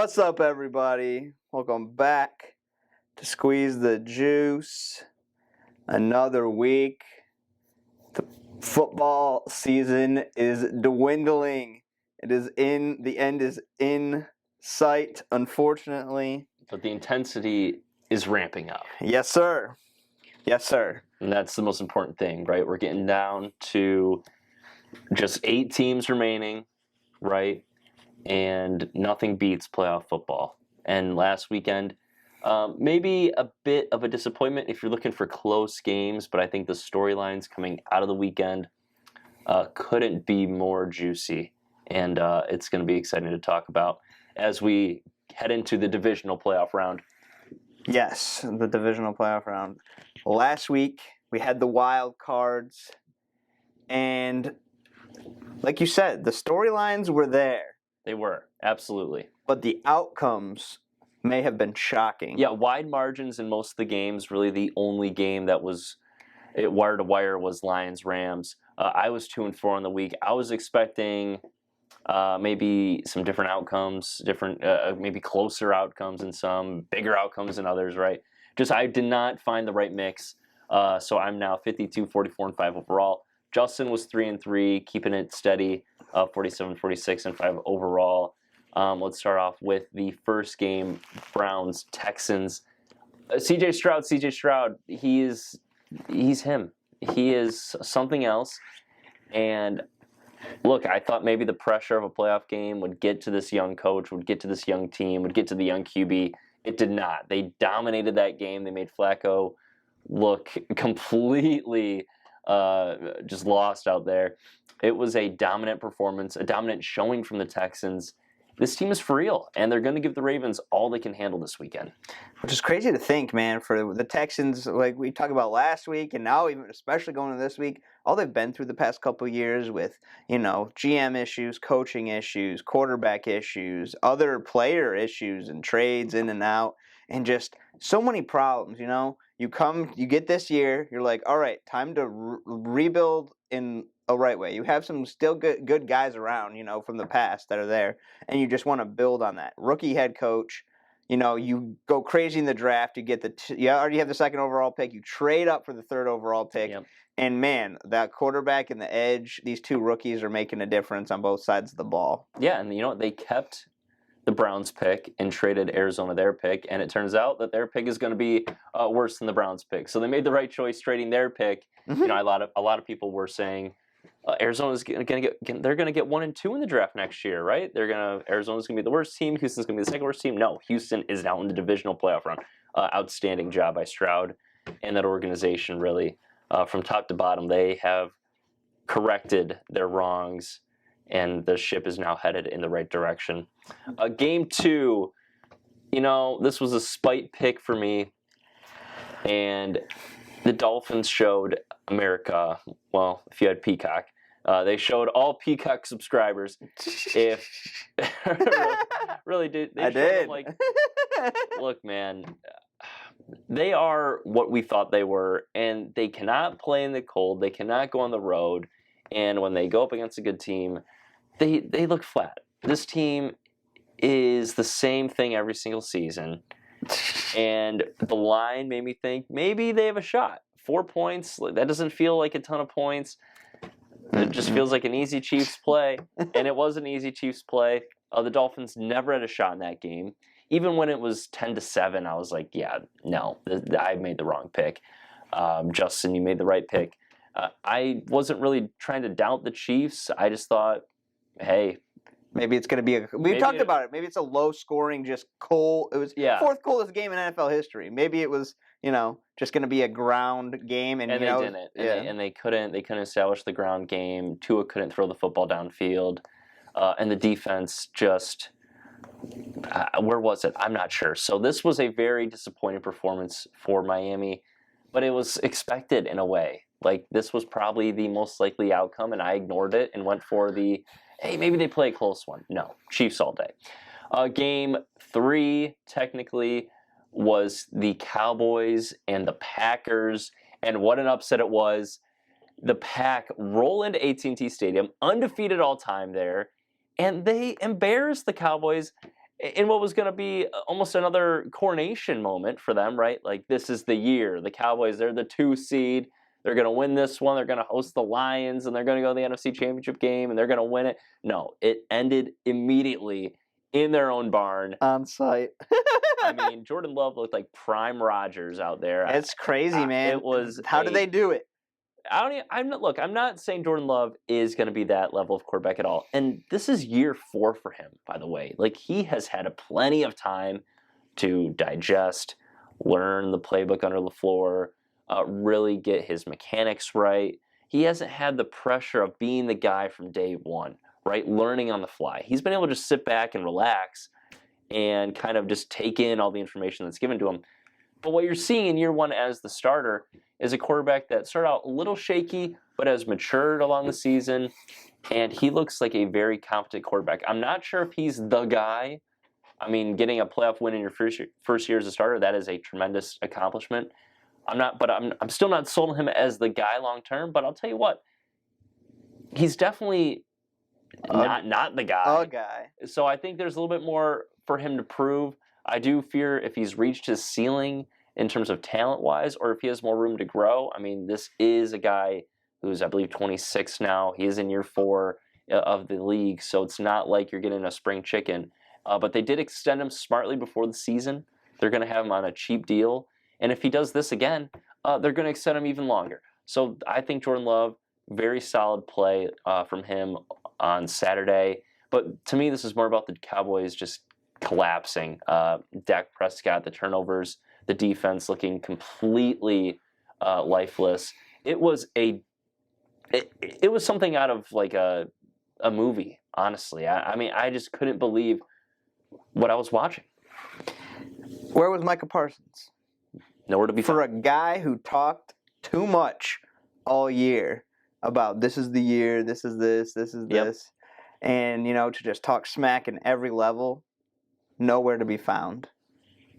What's up, everybody? Welcome back to Squeeze the Juice. Another week. The football season is dwindling. The end is in sight, unfortunately. But the intensity is ramping up. Yes, sir. Yes, sir. And that's the most important thing, right? We're getting down to just 8 teams remaining, right? And nothing beats playoff football. And last weekend, maybe a bit of a disappointment if you're looking for close games, but I think the storylines coming out of the weekend couldn't be more juicy. And it's going to be exciting to talk about as we head into the divisional playoff round. Yes, the divisional playoff round. Last week, we had the wild cards. And like you said, the storylines were there. They were, absolutely. But the outcomes may have been shocking. Yeah, wide margins in most of the games. Really the only game that was wire to wire was Lions-Rams. I was 2-4 on the week. I was expecting maybe some different outcomes, maybe closer outcomes in some, bigger outcomes in others, right? I did not find the right mix. So I'm now 52, 44, and 5 overall. Justin was 3-3, keeping it steady, 47, 46, and 5 overall. Let's start off with the first game, Browns-Texans. CJ Stroud, he's him. He is something else. And look, I thought maybe the pressure of a playoff game would get to this young coach, would get to this young team, would get to the young QB. It did not. They dominated that game. They made Flacco look completely just lost out there. It was a dominant performance, a dominant showing from the Texans. This team is for real, and they're going to give the Ravens all they can handle this weekend. Which is crazy to think, man, for the Texans, like we talked about last week, and now even especially going into this week, all they've been through the past couple of years with, GM issues, coaching issues, quarterback issues, other player issues and trades in and out, and just so many problems, You get this year, you're like, all right, time to rebuild in a right way. You have some still good guys around, from the past that are there, and you just want to build on that. Rookie head coach, you go crazy in the draft. You get you already have the second overall pick. You trade up for the third overall pick, Yep. And man, that quarterback and the edge, these two rookies are making a difference on both sides of the ball. Yeah, and they kept the Browns pick and traded Arizona their pick, and it turns out that their pick is going to be worse than the Browns pick. So they made the right choice trading their pick. Mm-hmm. A lot of people were saying Arizona's going to get 1 and 2 in the draft next year, right? Arizona's going to be the worst team. Houston's going to be the second worst team. No, Houston is now in the divisional playoff round. Outstanding job by Stroud and that organization, really, from top to bottom. They have corrected their wrongs, and the ship is now headed in the right direction. Game 2, this was a spite pick for me, and the Dolphins showed America, well, if you had Peacock, they showed all Peacock subscribers. If really did, they showed them, look, man, they are what we thought they were, and they cannot play in the cold. They cannot go on the road, and when they go up against a good team, they look flat. This team is the same thing every single season, and the line made me think maybe they have a shot. 4 points, that doesn't feel like a ton of points. It just feels like an easy Chiefs play, and it was an easy Chiefs play. The Dolphins never had a shot in that game. Even when it was 10-7, I was like, yeah, no, I made the wrong pick. Justin, you made the right pick. I wasn't really trying to doubt the Chiefs. I just thought, hey, maybe it's going to be we've talked about it. Maybe it's a low-scoring, just cold. It was fourth coldest game in NFL history. Maybe it was, just going to be a ground game, and they didn't. And they couldn't establish the ground game. Tua couldn't throw the football downfield, and the defense just where was it? I'm not sure. So this was a very disappointing performance for Miami, but it was expected in a way. Like, this was probably the most likely outcome, and I ignored it and went for the, hey, maybe they play a close one. No, Chiefs all day. Game 3, technically, was the Cowboys and the Packers, and what an upset it was. The Pack roll into AT&T Stadium, undefeated all time there, and they embarrassed the Cowboys. in what was going to be almost another coronation moment for them, right? Like, this is the year. The Cowboys, they're the 2 seed. They're going to win this one. They're going to host the Lions, and they're going to go to the NFC Championship game, and they're going to win it. No, it ended immediately in their own barn. On site. I mean, Jordan Love looked like prime Rodgers out there. It's crazy, man. It was. How did they do it? I'm not saying Jordan Love is going to be that level of quarterback at all. And this is year 4 for him, by the way. Like, he has had plenty of time to digest, learn the playbook under LaFleur, really get his mechanics right. He hasn't had the pressure of being the guy from day one, right? Learning on the fly. He's been able to just sit back and relax and kind of just take in all the information that's given to him. But what you're seeing in year 1 as the starter is a quarterback that started out a little shaky, but has matured along the season, and he looks like a very competent quarterback. I'm not sure if he's the guy. I mean, getting a playoff win in your first year as a starter, that is a tremendous accomplishment. I'm still not sold on him as the guy long term. But I'll tell you what, he's definitely not the guy. A guy. So I think there's a little bit more for him to prove. I do fear if he's reached his ceiling in terms of talent-wise, or if he has more room to grow. I mean, this is a guy who's, I believe, 26 now. He is in year 4 of the league, so it's not like you're getting a spring chicken. But they did extend him smartly before the season. They're going to have him on a cheap deal. And if he does this again, they're going to extend him even longer. So I think Jordan Love, very solid play from him on Saturday. But to me, this is more about the Cowboys just collapsing. Dak Prescott, the turnovers, the defense looking completely lifeless. It was something out of like a movie, honestly. I mean, I just couldn't believe what I was watching. Where was Micah Parsons? Nowhere to be found. For a guy who talked too much all year about this is the year, this is this is this, and, you know, to just talk smack in every level, nowhere to be found.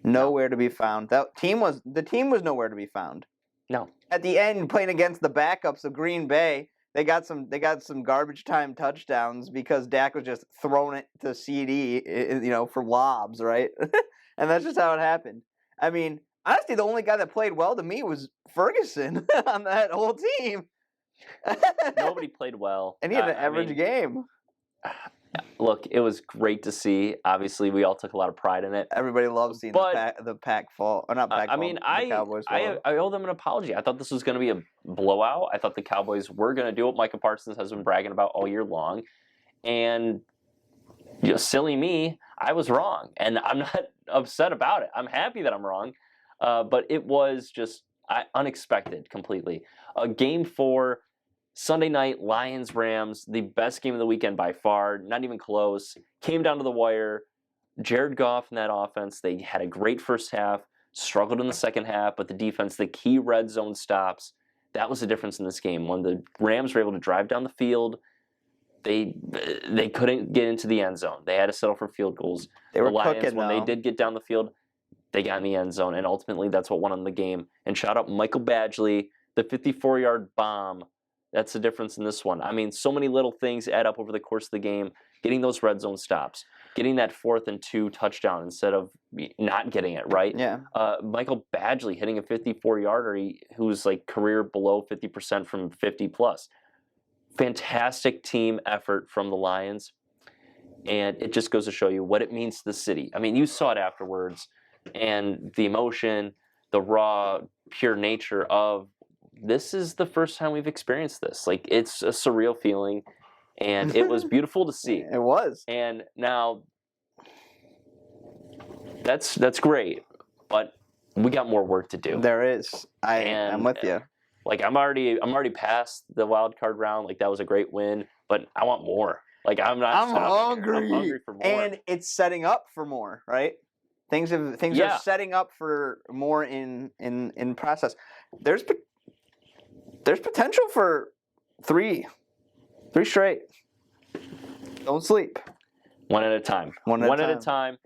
Nowhere to be found. The team was nowhere to be found. No. At the end, playing against the backups of Green Bay, they got some garbage time touchdowns because Dak was just throwing it to CD, you know, for lobs, right? And that's just how it happened. I mean, honestly, the only guy that played well to me was Ferguson on that whole team. Nobody played well. And he had an average game. Look, it was great to see. Obviously, we all took a lot of pride in it. Everybody loves seeing the pack fall. Or not pack fall, the Cowboys fall. I owe them an apology. I thought this was going to be a blowout. I thought the Cowboys were going to do what Micah Parsons has been bragging about all year long. And, you know, silly me, I was wrong. And I'm not upset about it. I'm happy that I'm wrong. But it was just unexpected completely. Game 4, Sunday night, Lions-Rams, the best game of the weekend by far, not even close. Came down to the wire. Jared Goff in that offense, they had a great first half, struggled in the second half, but the defense, the key red zone stops, that was the difference in this game. When the Rams were able to drive down the field, they couldn't get into the end zone. They had to settle for field goals. They were the Lions, cooking, when though. they did get down the field, they got in the end zone, and ultimately that's what won them the game. And shout out Michael Badgley, the 54-yard bomb. That's the difference in this one. I mean, so many little things add up over the course of the game. Getting those red zone stops, getting that 4th and 2 touchdown instead of not getting it, right? Yeah. Michael Badgley hitting a 54-yarder who's like career below 50% from 50+. Fantastic team effort from the Lions. And it just goes to show you what it means to the city. I mean, you saw it afterwards. And the emotion, the raw, pure nature of this is the first time we've experienced this. Like, it's a surreal feeling, and it was beautiful to see. It was. And now, that's great, but we got more work to do. There is. I'm with you. Like, I'm already past the wild card round. Like, that was a great win, but I want more. Like, I'm hungry. I'm hungry for more. And it's setting up for more, right? Things are setting up for more in process. There's potential for three straight. Don't sleep. One at a time. One at a time.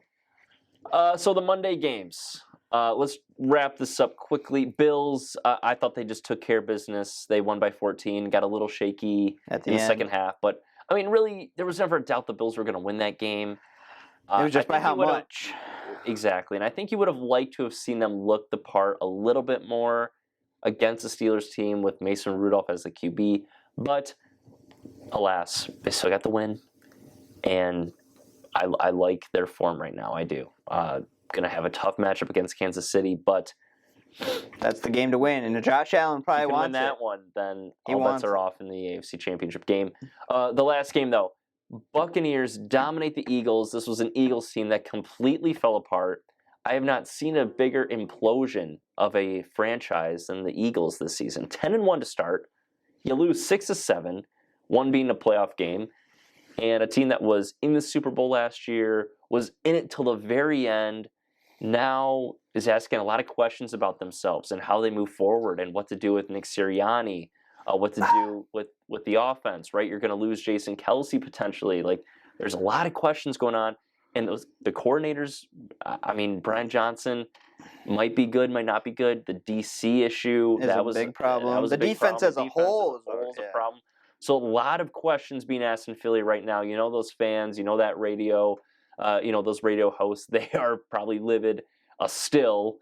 So the Monday games. Let's wrap this up quickly. Bills, I thought they just took care of business. They won by 14, got a little shaky in the second half. But, I mean, really, there was never a doubt the Bills were going to win that game. It was I just by think how you would have much. exactly, and I think you would have liked to have seen them look the part a little bit more against the Steelers team with Mason Rudolph as the QB, but alas, they still got the win, and I like their form right now. I do. Gonna have a tough matchup against Kansas City, but That's the game to win, and Josh Allen if probably you can win wants that it. one, then He all bets wants are it. off in the AFC Championship game. The last game, though, Buccaneers dominate the Eagles. This was an Eagles team that completely fell apart. I have not seen a bigger implosion of a franchise than the Eagles this season. 10-1 to start. You lose 6-7, one being a playoff game, and a team that was in the Super Bowl last year, was in it till the very end, now is asking a lot of questions about themselves and how they move forward and what to do with Nick Sirianni, what to do with the offense, right? You're going to lose Jason Kelsey potentially. Like, there's a lot of questions going on. And the coordinators, I mean, Brian Johnson might be good, might not be good. The DC issue, Is a big problem. That was The a big defense problem. as a whole is is a yeah. problem. So a lot of questions being asked in Philly right now. You know those fans, you know that radio, those radio hosts, they are probably livid still,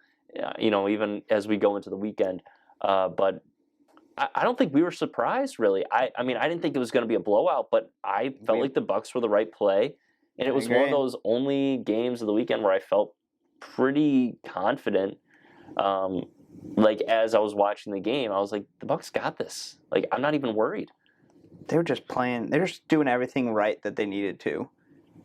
even as we go into the weekend. But I don't think we were surprised, really. I mean, I didn't think it was going to be a blowout, but I felt like the Bucs were the right play. And it was one of those only games of the weekend where I felt pretty confident. Like, as I was watching the game, I was like, the Bucs got this. Like, I'm not even worried. They were just playing. They were just doing everything right that they needed to.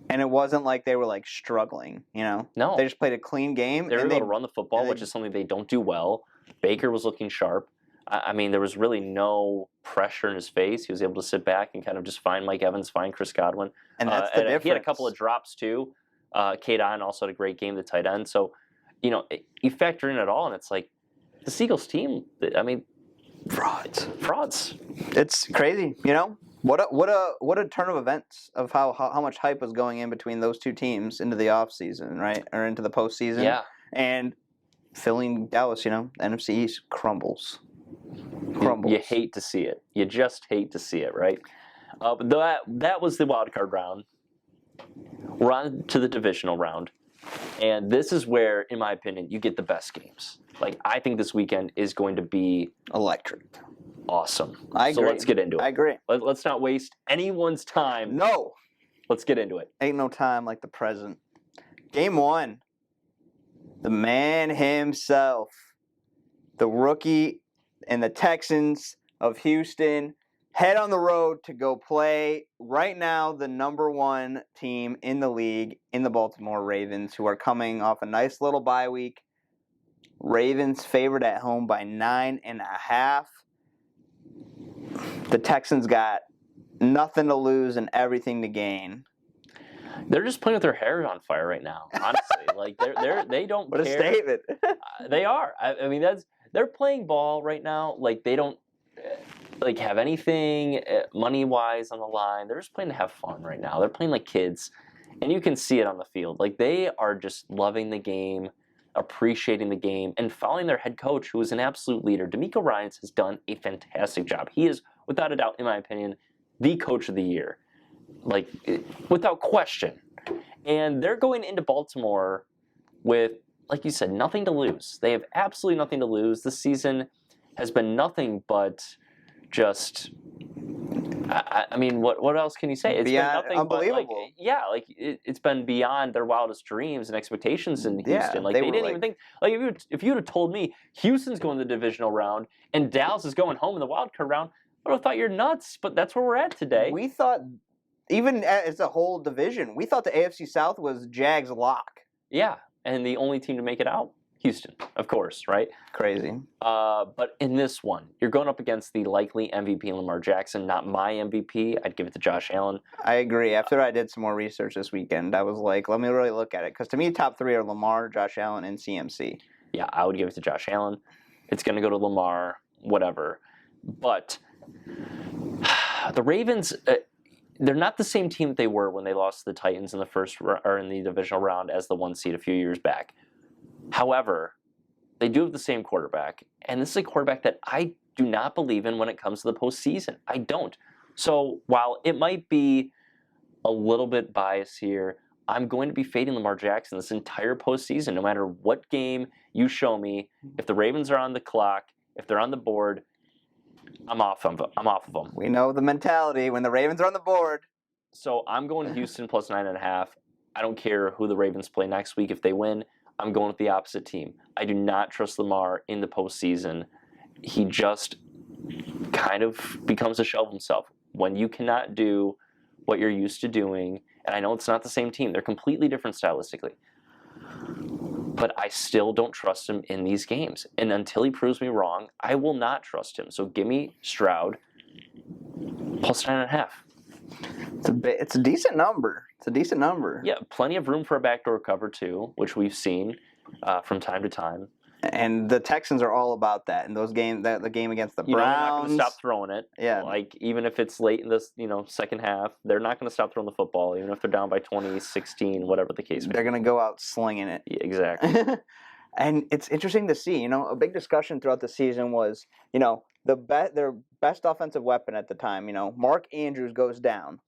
And it wasn't like they were, like, struggling, No. They just played a clean game. They were able to run the football, which is something they don't do well. Baker was looking sharp. I mean, there was really no pressure in his face. He was able to sit back and kind of just find Mike Evans, find Chris Godwin. And that's the difference. He had a couple of drops, too. Kate Allen also had a great game, the tight end. So, you factor in it all, and it's like, the Eagles team, I mean, frauds. It's crazy, What a turn of events of how much hype was going in between those two teams into the offseason, right? Or into the postseason. Yeah. And Philly and Dallas, the NFC East crumbles. You hate to see it. You just hate to see it, right? But that was the wild card round. We're on to the divisional round. And this is where, in my opinion, you get the best games. Like, I think this weekend is going to be electric. Awesome. I agree. So let's get into it. I agree. Let's not waste anyone's time. No. Let's get into it. Ain't no time like the present. Game 1. The man himself. The rookie and the Texans of Houston head on the road to go play right now the number 1 team in the league in the Baltimore Ravens, who are coming off a nice little bye week. Ravens favored at home by 9.5. The Texans got nothing to lose and everything to gain. They're just playing with their hair on fire right now. Honestly, like they don't what care. What a statement! They are. I mean, they're playing ball right now. Like, they don't have anything money wise on the line. They're just playing to have fun right now. They're playing like kids, and you can see it on the field. Like, they are just loving the game, appreciating the game, and following their head coach, who is an absolute leader. DeMeco Ryans has done a fantastic job. He is, without a doubt, in my opinion, the coach of the year, like, without question. And they're going into Baltimore with, like you said, nothing to lose. They have absolutely nothing to lose. This season has been nothing but just, I mean, what else can you say? It's been nothing unbelievable. But, it's been beyond their wildest dreams and expectations in Houston. Like, they didn't even think, like, if you would have told me Houston's going to the divisional round and Dallas is going home in the wild card round, I would have thought you're nuts, but that's where we're at today. We thought, even as a whole division, we thought the AFC South was Jags' lock. Yeah, and the only team to make it out, Houston, of course, right? Crazy. But in this one, you're going up against the likely MVP, Lamar Jackson. Not my MVP. I'd give it to Josh Allen. I agree. After I did some more research this weekend, I was like, let me really look at it. Because to me, top 3 are Lamar, Josh Allen, and CMC. Yeah, I would give it to Josh Allen. It's going to go to Lamar, whatever. But the Ravens, they're not the same team that they were when they lost to the Titans in the divisional round as the 1 seed a few years back. However, they do have the same quarterback, and this is a quarterback that I do not believe in when it comes to the postseason. I don't. So while it might be a little bit biased here, I'm going to be fading Lamar Jackson this entire postseason, no matter what game you show me. If the Ravens are on the clock, if they're on the board, I'm off of them. We know the mentality when the Ravens are on the board. So I'm going Houston plus 9.5. I don't care who the Ravens play next week. If they win, I'm going with the opposite team. I do not trust Lamar in the postseason. He just kind of becomes a shell of himself. When you cannot do what you're used to doing, and I know it's not the same team. They're completely different stylistically. But I still don't trust him in these games. And until he proves me wrong, I will not trust him. So give me Stroud plus 9.5. It's a decent number. It's a decent number. Yeah, plenty of room for a backdoor cover too, which we've seen from time to time. And the Texans are all about that. In those games, the game against the Browns, they're not going to stop throwing it. Yeah, like even if it's late in this, second half, they're not going to stop throwing the football, even if they're down by 20, 16, whatever the case may be. They're going to go out slinging it. Yeah, exactly. And it's interesting to see. A big discussion throughout the season was, their best offensive weapon at the time. Mark Andrews goes down.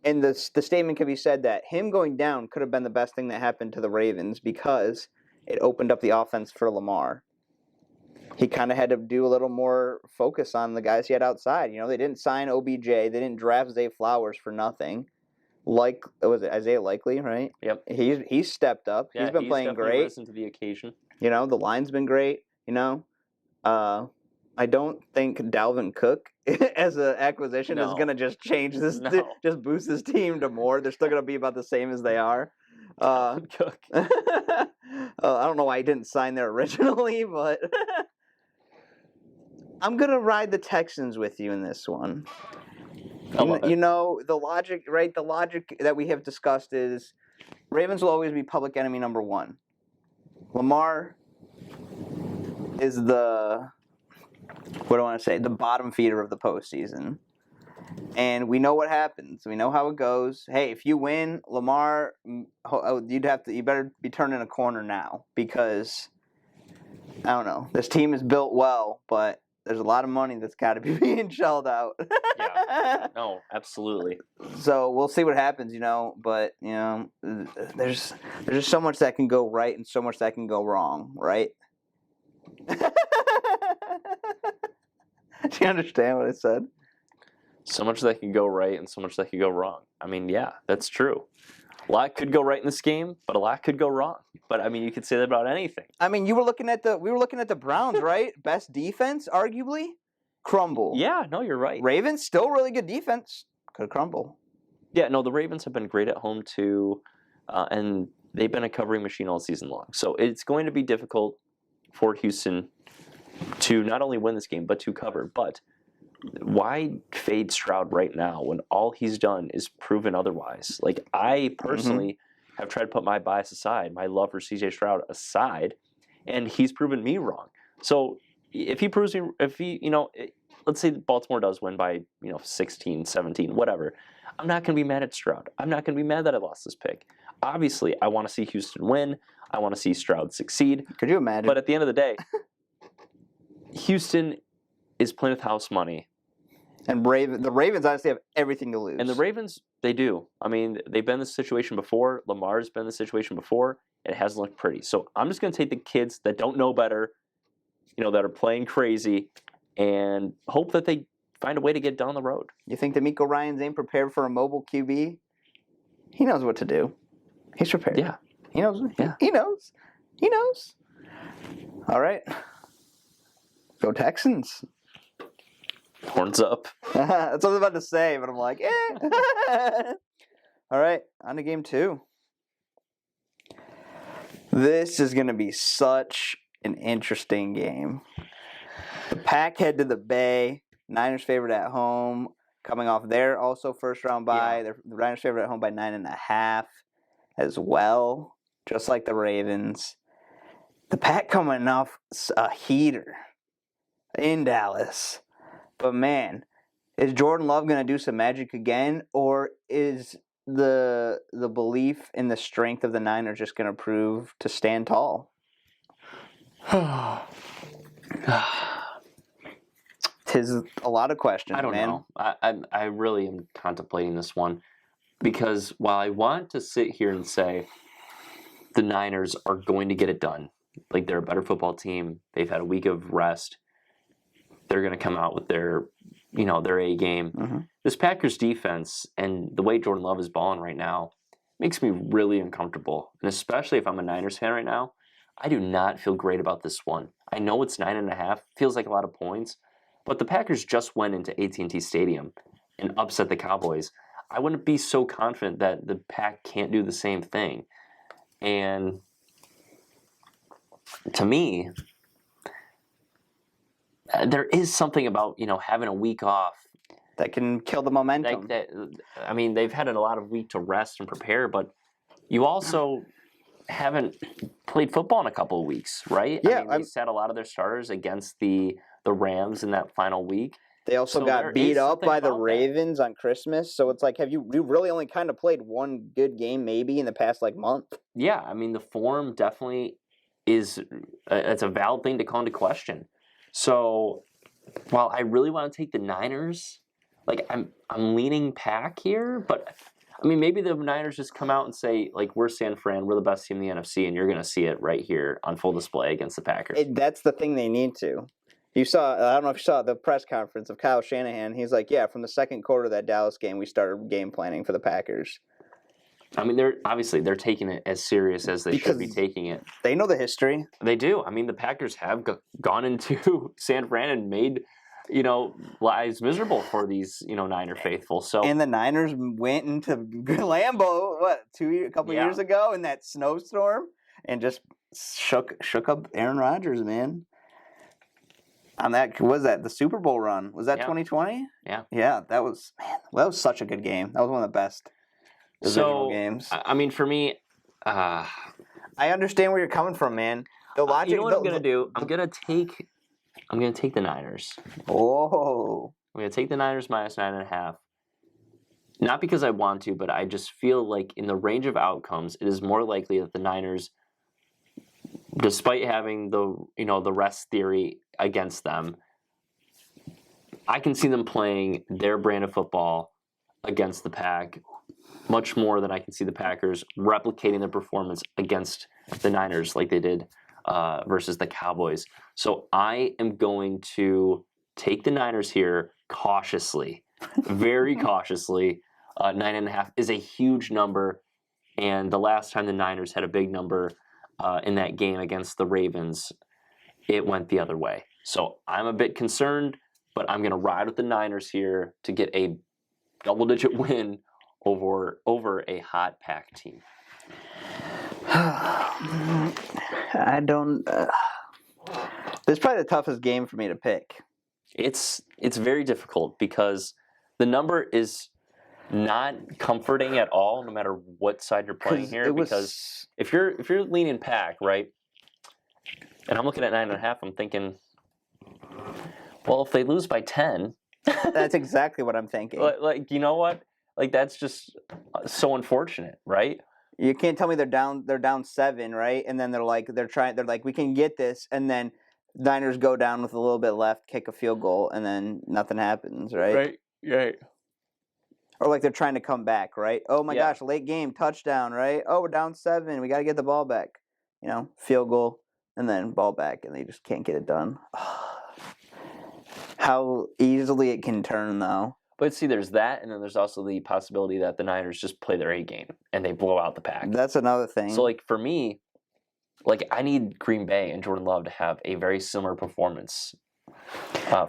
And the statement can be said that him going down could have been the best thing that happened to the Ravens because it opened up the offense for Lamar. He kind of had to do a little more focus on the guys he had outside. They didn't sign OBJ. They didn't draft Zay Flowers for nothing. Was it Isaiah Likely, right? Yep. He's stepped up. Yeah, he's been playing great. Risen to the occasion. The line's been great. I don't think Dalvin Cook as an acquisition is going to just change this, just boost this team to more. They're still going to be about the same as they are. Cook. I don't know why he didn't sign there originally, but I'm going to ride the Texans with you in this one. The logic, right? The logic that we have discussed is Ravens will always be public enemy number one. Lamar is the bottom feeder of the postseason. And we know what happens. We know how it goes. Hey, if you win, Lamar, you better be turning a corner now because, I don't know, this team is built well, but there's a lot of money that's got to be being shelled out. Yeah. No, absolutely. So we'll see what happens, but, there's just so much that can go right and so much that can go wrong, right? Do you understand what I said? So much that could go right and so much that could go wrong. I mean, yeah, that's true. A lot could go right in this game, but a lot could go wrong. But I mean, you could say that about anything. I mean, we were looking at the Browns, right? Best defense, arguably, crumble. Yeah, no, you're right. Ravens still really good defense, could crumble. Yeah, no, the Ravens have been great at home too, and they've been a covering machine all season long. So it's going to be difficult for Houston to not only win this game but to cover. But why fade Stroud right now when all he's done is proven otherwise? Like, I personally have tried to put my bias aside, my love for CJ Stroud aside, and he's proven me wrong. So if he proves me, let's say Baltimore does win by 16, 17, whatever, I'm not going to be mad at Stroud. I'm not going to be mad that I lost this pick. Obviously, I want to see Houston win. I want to see Stroud succeed. Could you imagine? But at the end of the day, Houston is playing with house money. And the Ravens honestly have everything to lose. And the Ravens, they do. I mean, they've been in this situation before. Lamar's been in this situation before. It hasn't looked pretty. So I'm just going to take the kids that don't know better, that are playing crazy, and hope that they find a way to get down the road. You think DeMeco Ryans ain't prepared for a mobile QB? He knows what to do. He's prepared. Yeah. He knows. Yeah. He knows. He knows. All right. Go Texans. Horns up. That's what I was about to say, but I'm like, eh. All right, on to game 2. This is going to be such an interesting game. The Pack head to the Bay. Niners favored at home. Coming off their also first round bye. Yeah. The Niners favored at home by 9.5 as well, just like the Ravens. The Pack coming off a heater in Dallas. But man, is Jordan Love going to do some magic again, or is the belief in the strength of the Niners just going to prove to stand tall? Tis a lot of questions, I don't man. know. I really am contemplating this one. because while I want to sit here and say the Niners are going to get it done, like they're a better football team, they've had a week of rest, they're going to come out with their A game. Mm-hmm. This Packers defense and the way Jordan Love is balling right now makes me really uncomfortable. And especially if I'm a Niners fan right now, I do not feel great about this one. I know it's 9.5, feels like a lot of points, but the Packers just went into AT&T Stadium and upset the Cowboys. I wouldn't be so confident that the Pack can't do the same thing. And to me, there is something about having a week off that can kill the momentum. I mean, they've had a lot of week to rest and prepare, but you also haven't played football in a couple of weeks, right? Yeah, I mean, they sat a lot of their starters against the Rams in that final week. They also got beat up by the Ravens on Christmas, so it's like, you really only kind of played one good game maybe in the past month? Yeah, I mean, the form definitely is it's a valid thing to call into question. So while I really want to take the Niners, I'm leaning Pack here, but I mean, maybe the Niners just come out and say, we're San Fran, we're the best team in the NFC, and you're going to see it right here on full display against the Packers. That's the thing they need to. I don't know if you saw the press conference of Kyle Shanahan. He's like, yeah, from the second quarter of that Dallas game, we started game planning for the Packers. I mean, they're taking it as serious as they should be taking it. They know the history. They do. I mean, the Packers have gone into San Fran and made lives miserable for these Niner faithful. So and the Niners went into Lambeau a couple years ago in that snowstorm and just shook up Aaron Rodgers, man. On that, was that the Super Bowl run? Was that 2020? Yeah. Yeah, that was such a good game. That was one of the best divisional games. I mean, for me, I understand where you're coming from, man. The logic. You know what I'm gonna do? I'm gonna take the Niners. Oh. I'm gonna take the Niners -9.5. Not because I want to, but I just feel like in the range of outcomes, it is more likely that the Niners, despite having the rest theory against them, I can see them playing their brand of football against the Pack much more than I can see the Packers replicating their performance against the Niners like they did versus the Cowboys. So I am going to take the Niners here cautiously, very cautiously. 9.5 is a huge number, and the last time the Niners had a big number in that game against the Ravens, it went the other way. So I'm a bit concerned, but I'm going to ride with the Niners here to get a double-digit win over a hot Pack team. I don't. This is probably the toughest game for me to pick. It's very difficult because the number is not comforting at all, no matter what side you're playing here. Because if you're leaning Pack, right, and I'm looking at 9.5, I'm thinking, well, if they lose by 10, that's exactly what I'm thinking. You know what? That's just so unfortunate, right? You can't tell me they're down 7, right? And then they're like, we can get this, and then Niners go down with a little bit left, kick a field goal, and then nothing happens, right? Right. Or they're trying to come back, right? Oh my gosh, late game, touchdown, right? Oh, we're down 7, we got to get the ball back. Field goal, and then ball back, and they just can't get it done. How easily it can turn, though. But see, there's that, and then there's also the possibility that the Niners just play their A game and they blow out the Pack. That's another thing. So, for me, I need Green Bay and Jordan Love to have a very similar performance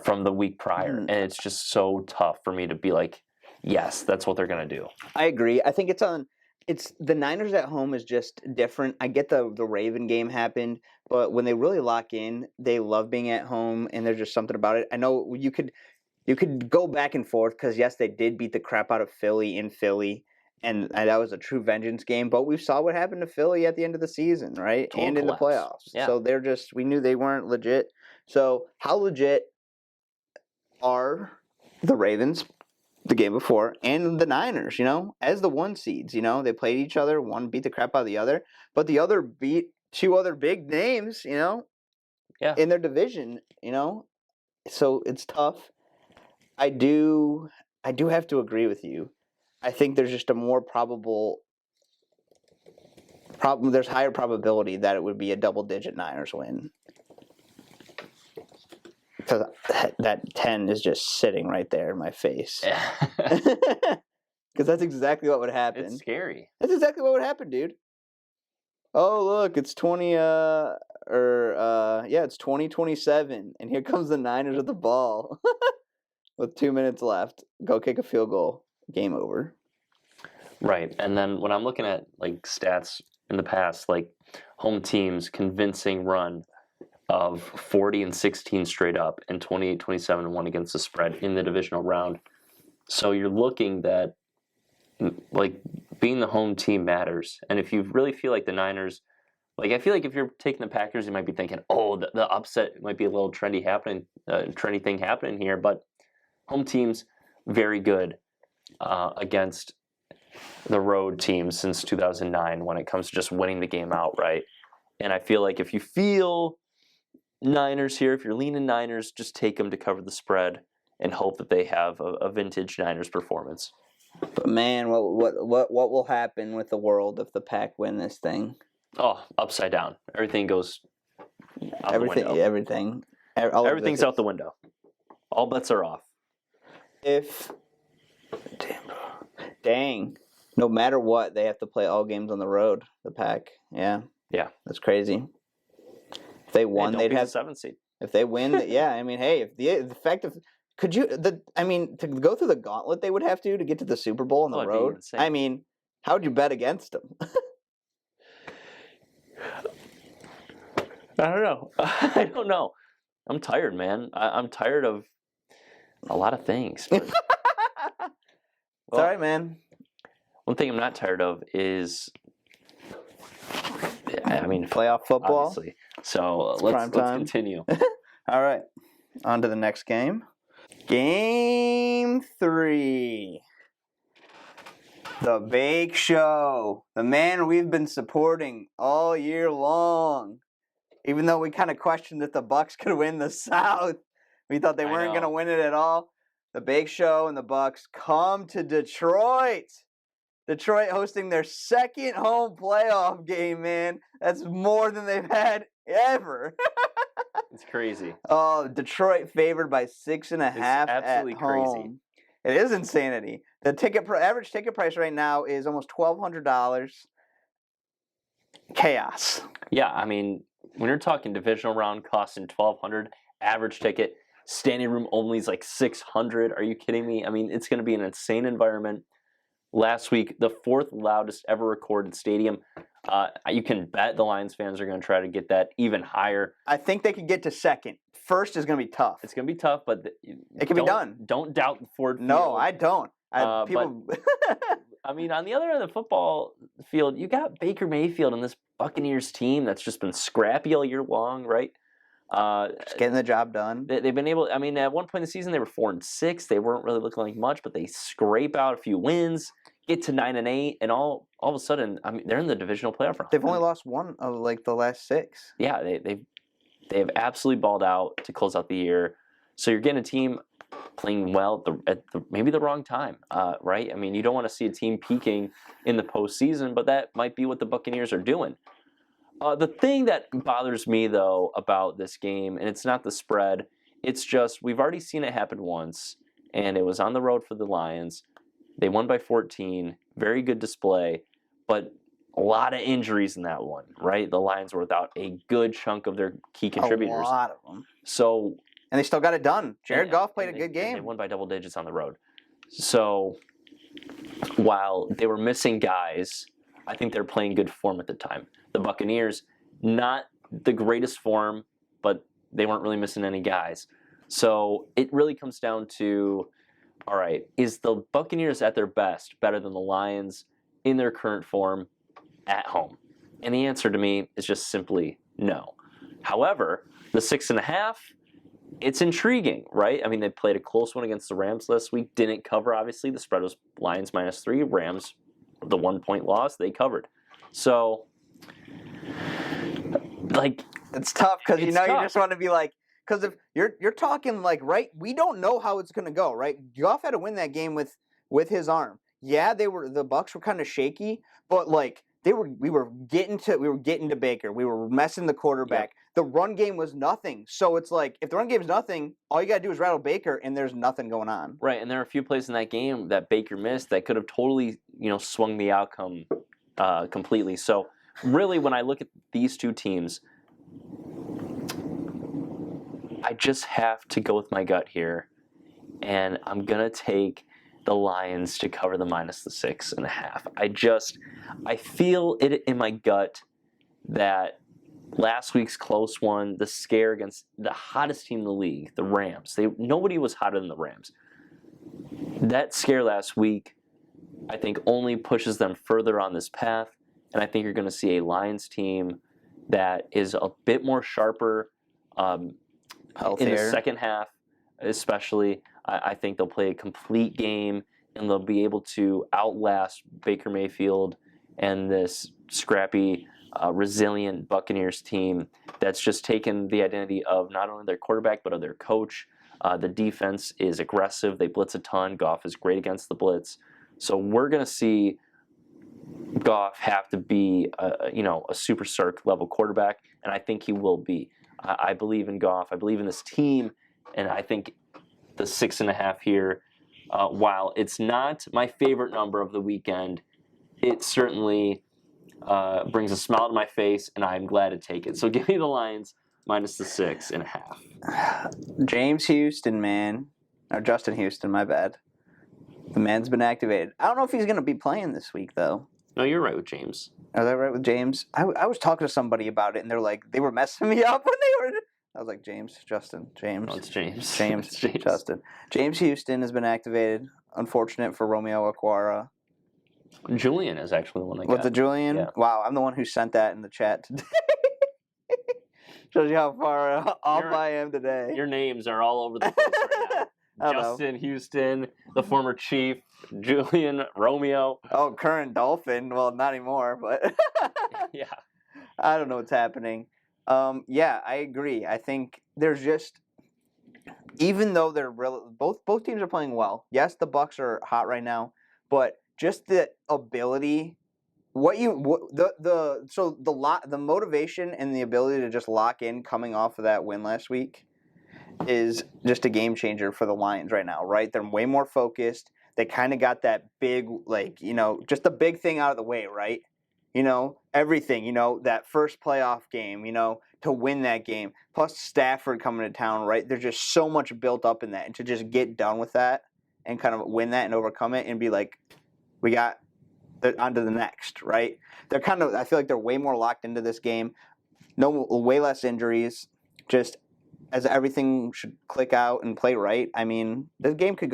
from the week prior, and it's just so tough for me to be yes, that's what they're gonna do. I agree. I think it's the Niners at home is just different. I get the Raven game happened, but when they really lock in, they love being at home, and there's just something about it. I know you could go back and forth because, yes, they did beat the crap out of Philly in Philly, and that was a true vengeance game. But we saw what happened to Philly at the end of the season, right? Total and in collapse. The playoffs. Yeah. So we knew they weren't legit. So how legit are the Ravens the game before and the Niners, as the 1 seeds? They played each other. One beat the crap out of the other, but the other beat 2 other big names, in their division, So it's tough. I do have to agree with you. I think there's just a more probable problem. There's higher probability that it would be a double-digit Niners win. Because that 10 is just sitting right there in my face. Because that's exactly what would happen. It's scary. That's exactly what would happen, dude. Oh, look, it's 2027, and here comes the Niners with the ball. With 2 minutes left. Go kick a field goal. Game over. Right. And then when I'm looking at like stats in the past, like home teams convincing run of 40-16 straight up and 28-27-1 against the spread in the divisional round. So you're looking that like being the home team matters. And if you really feel like the Niners, like I feel like if you're taking the Packers, you might be thinking, oh, the upset might be a little trendy thing happening here. But home teams, very good against the road teams since 2009 when it comes to just winning the game outright. And I feel like if you feel Niners here, if you're leaning Niners, just take them to cover the spread and hope that they have a vintage Niners performance. But man, what will happen with the world if the Pack win this thing? Oh, upside down. Everything goes out the window. Everything's out the window. All bets are off. Dang. No matter what, they have to play all games on the road, the Pack. Yeah. Yeah. That's crazy. If they won, they'd have 7th seed. If they win, yeah, I mean, hey, if the fact of to go through the gauntlet they would have to get to the Super Bowl on the road. I mean, how would you bet against them? I don't know. I don't know. I'm tired, man. I'm tired of a lot of things. But... It's all right, man. One thing I'm not tired of is, I mean, playoff football. Obviously. So let's continue. All right. On to the next game. Game 3. The Bake Show. The man we've been supporting all year long. Even though we kind of questioned if the Bucs could win the South. We thought they weren't going to win it at all. The Bake Show and the Bucs come to Detroit. Detroit hosting their second home playoff game, man. That's more than they've had ever. It's crazy. Oh, Detroit favored by 6.5 absolutely at home. Crazy. It is insanity. The average ticket price right now is almost $1,200. Chaos. Yeah, I mean, when you're talking divisional round costing $1,200, average ticket, standing room only is like $600. Are you kidding me? I mean, it's going to be an insane environment. Last week, the 4th loudest ever recorded stadium. You can bet the Lions fans are going to try to get that even higher. I think they could get to second. First is going to be tough. It's going to be tough, but it can be done. Don't doubt Ford Field. No, I don't. But, I mean, on the other end of the football field, you got Baker Mayfield and this Buccaneers team that's just been scrappy all year long, right? Just getting the job done. They've been able. I mean, at one point in the season, they were 4-6. They weren't really looking like much, but they scrape out a few wins, get to 9-8, and all of a sudden, I mean, they're in the divisional playoff round. They've only lost one of like the last 6. Yeah, they have absolutely balled out to close out the year. So you're getting a team playing well at maybe the wrong time, right? I mean, you don't want to see a team peaking in the postseason, but that might be what the Buccaneers are doing. The thing that bothers me, though, about this game, and it's not the spread, it's just we've already seen it happen once, and it was on the road for the Lions. They won by 14, very good display, but a lot of injuries in that one, right? The Lions were without a good chunk of their key contributors. A lot of them. So, and they still got it done. Jared Goff played a good game. They won by double digits on the road. So, while they were missing guys, I think they're playing good form at the time. The Buccaneers, not the greatest form, but they weren't really missing any guys. So it really comes down to, all right, is the Buccaneers at their best better than the Lions in their current form at home? And the answer to me is just simply no. However, the 6.5, it's intriguing, right? I mean, they played a close one against the Rams last week, didn't cover, obviously. The spread was Lions -3, Rams, the 1-point loss, they covered. So, like, it's tough because you just want to be like, because if you're talking like, right, we don't know how it's going to go, right? Goff had to win that game with his arm. yeah, the Bucks were kind of shaky, but like we were getting to Baker. We were messing the quarterback. The run game was nothing. So it's like if the run game is nothing, all you gotta do is rattle Baker, and there's nothing going on. Right, and there are a few plays in that game that Baker missed that could have totally, swung the outcome completely. So really, when I look at these two teams, I just have to go with my gut here, and I'm gonna take the Lions to cover the minus the 6.5. I feel it in my gut that last week's close one, the scare against the hottest team in the league, the Rams. Nobody was hotter than the Rams. That scare last week, I think, only pushes them further on this path, and I think you're going to see a Lions team that is a bit more sharper in the second half, especially. I think they'll play a complete game, and they'll be able to outlast Baker Mayfield and this scrappy, resilient Buccaneers team that's just taken the identity of not only their quarterback but of their coach. The defense is aggressive. They blitz a ton. Goff is great against the blitz. So we're going to see Goff have to be a super Sark level quarterback, and I think he will be. I believe in Goff. I believe in this team, and I think the 6.5 here, while it's not my favorite number of the weekend, it certainly brings a smile to my face, and I'm glad to take it. So give me the Lions minus the 6.5. James Houston, man. Or Justin Houston, my bad. The man's been activated. I don't know if he's going to be playing this week, though. No, you're right with James. Are they right with James? I was talking to somebody about it, and they're like, they were messing me up when they were... I was like, James, Justin, James. No, it's James. James, It's James. Justin. James Houston has been activated. Unfortunate for Romeo Aquara. Julian is actually the one that got Was it Julian? Yeah. Wow, I'm the one who sent that in the chat today. Shows you how far off I am today. Your names are all over the place right now. Justin, Houston, the former Chief, Julian, Romeo. Oh, current Dolphin. Well, not anymore, but Yeah. I don't know what's happening. Yeah, I agree. I think there's just, even though they're both teams are playing well. Yes, the Bucks are hot right now, but just the ability, the motivation and the ability to just lock in coming off of that win last week is just a game changer for the Lions right now, right? They're way more focused. They kind of got that big, just the big thing out of the way, right? Everything, that first playoff game, to win that game, plus Stafford coming to town, right? There's just so much built up in that, and to just get done with that and kind of win that and overcome it and be like, we got on to the next, right? They're I feel like they're way more locked into this game. Way less injuries, just as everything should click out and play right. I mean, this game could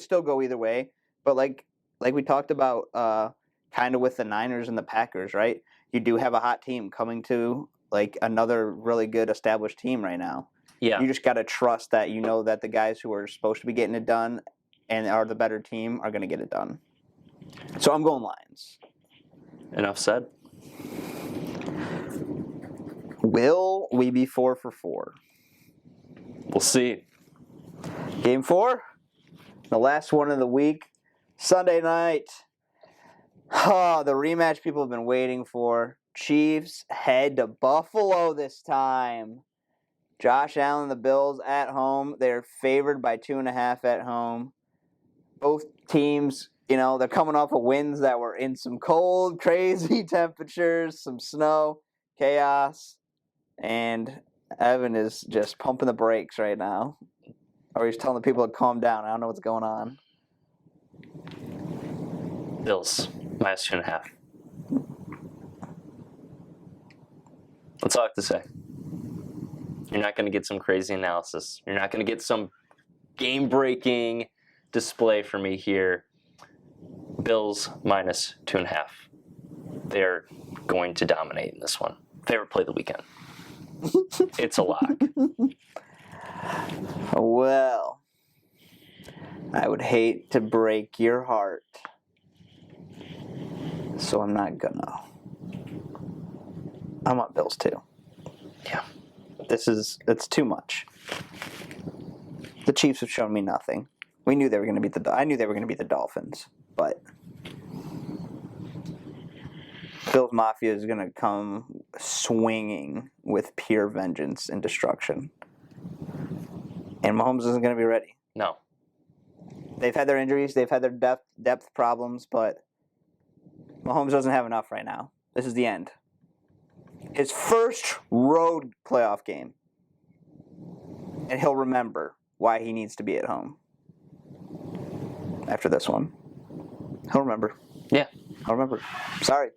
still go either way, but like we talked about kind of with the Niners and the Packers, right? You do have a hot team coming to like another really good established team right now. Yeah. You just got to trust that that the guys who are supposed to be getting it done and are the better team are going to get it done. So I'm going Lions. Enough said. Will we be 4 for 4? We'll see. Game 4, the last one of the week, Sunday night. The rematch people have been waiting for. Chiefs head to Buffalo this time. Josh Allen, the Bills at home. They're favored by 2.5 at home. Both teams, they're coming off of wins that were in some cold, crazy temperatures, some snow, chaos, and Evan is just pumping the brakes right now. Or he's telling the people to calm down. I don't know what's going on. Bills, minus 2.5. That's all I have to say. You're not going to get some crazy analysis. You're not going to get some game-breaking display for me here. Bills, minus 2.5. They're going to dominate in this one. Favorite play of the weekend. It's a lock. Well, I would hate to break your heart, so I'm not gonna. I want Bills too. Yeah. It's too much. The Chiefs have shown me nothing. I knew they were going to beat the Dolphins. But Bills Mafia is going to come swinging with pure vengeance and destruction. And Mahomes isn't going to be ready. No. They've had their injuries. They've had their depth problems, but Mahomes doesn't have enough right now. This is the end. His first road playoff game. And he'll remember why he needs to be at home. After this one. He'll remember. Yeah. He'll remember. Sorry.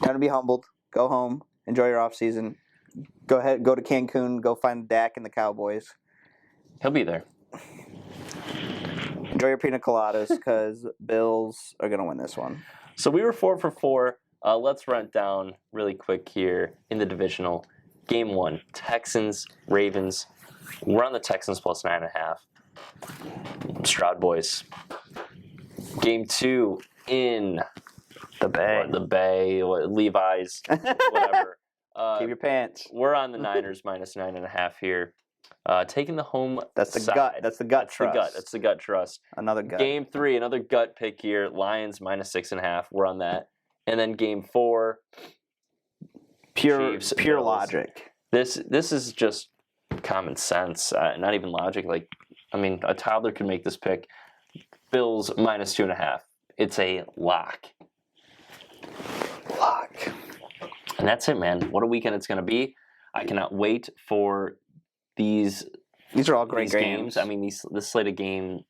Time to be humbled. Go home. Enjoy your off season. Go ahead. Go to Cancun. Go find Dak and the Cowboys. He'll be there. Enjoy your pina coladas because Bills are going to win this one. So we were 4 for 4. Let's run it down really quick here in the divisional. Game 1, Texans, Ravens. We're on the Texans plus 9.5. Stroud boys. Game 2 in The Bay. Levi's, whatever. Keep your pants. We're on the Niners minus 9.5 here. Taking the home That's the side. gut. That's the gut trust. That's the gut trust. Another gut. Game 3, another gut pick here. Lions minus 6.5. We're on that. And then game 4, Pure Chiefs, pure Bills. logic. This is just common sense. Not even logic. Like, I mean, a toddler could make this pick. Bills minus 2.5. It's a lock. Lock. And that's it, man. What a weekend it's going to be. I cannot wait for these These are all great games. I mean, this slate of game.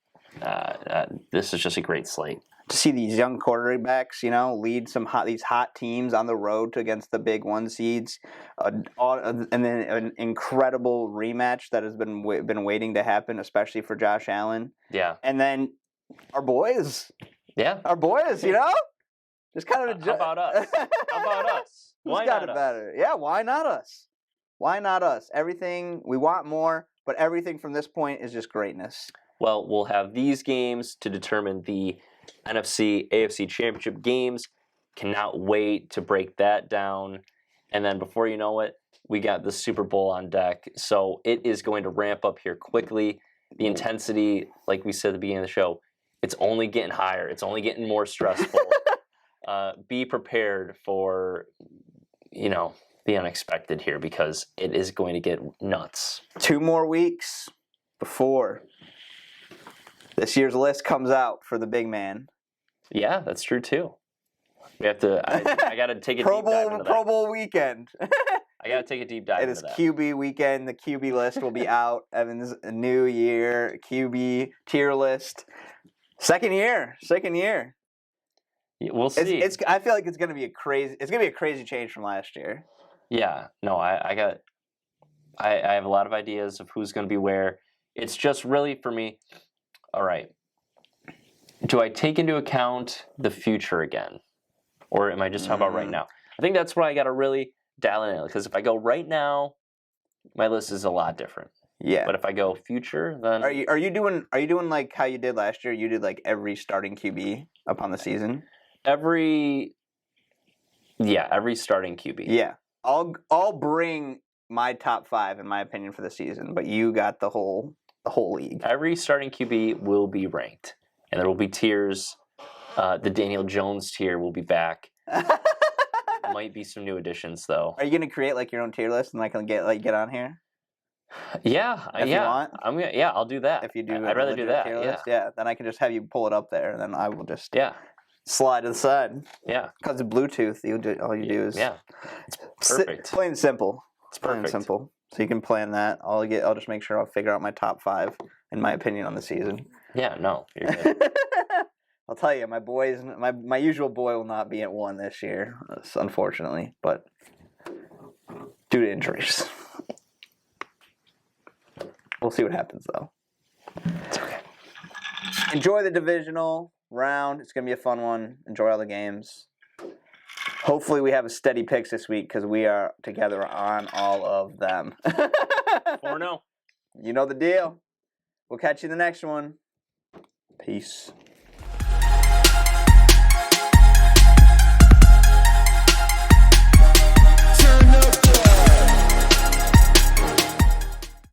This is just a great slate. To see these young quarterbacks, lead these hot teams on the road against the big 1 seeds, and then an incredible rematch that has been waiting to happen, especially for Josh Allen. Yeah. And then our boys. Yeah. Our boys, just kind of. How about us? How about us? Why Who's got not it us? better? Yeah, why not us? Why not us? Everything we want more, but everything from this point is just greatness. Well, we'll have these games to determine the NFC, AFC championship games. Cannot wait to break that down. And then before you know it, we got the Super Bowl on deck. So it is going to ramp up here quickly. The intensity, like we said at the beginning of the show, it's only getting higher. It's only getting more stressful. Be prepared for, the unexpected here because it is going to get nuts. 2 more weeks before this year's list comes out for the big man. Yeah, that's true too. We have to. I got to take a Pro deep dive into that. Pro Bowl weekend. I got to take a deep dive It into is that. QB weekend. The QB list will be out. Evan's new year QB tier list. Second year. Yeah, we'll see. I feel like it's gonna be a crazy change from last year. Yeah. No, I have a lot of ideas of who's going to be where. It's just really for me. All right. Do I take into account the future again, or am I just how about right now? I think that's where I got to really dial in because if I go right now, my list is a lot different. Yeah. But if I go future, then are you doing like how you did last year? You did like every starting QB upon the season. Every starting QB. Yeah. I'll bring my top 5 in my opinion for the season, but you got the whole league. Every starting QB will be ranked, and there will be tiers. The Daniel Jones tier will be back. Might be some new additions though. Are you gonna create like your own tier list and get on here? Yeah, if you want. I'll do that. If you do, I'd rather do that. Tier list, yeah. Then I can just have you pull it up there, and then I will just slide to the side. Yeah, because of Bluetooth, all you do is it's perfect. Plain and simple. It's plain and simple. So you can plan that. I'll just make sure I'll figure out my top 5 in my opinion on the season. Yeah, no, you're good. I'll tell you, my boys, my usual boy will not be at 1 this year, unfortunately, but due to injuries. We'll see what happens though. It's okay. Enjoy the divisional round. It's gonna be a fun one. Enjoy all the games. Hopefully we have a steady picks this week because we are together on all of them. 4-0. You know the deal. We'll catch you in the next one. Peace.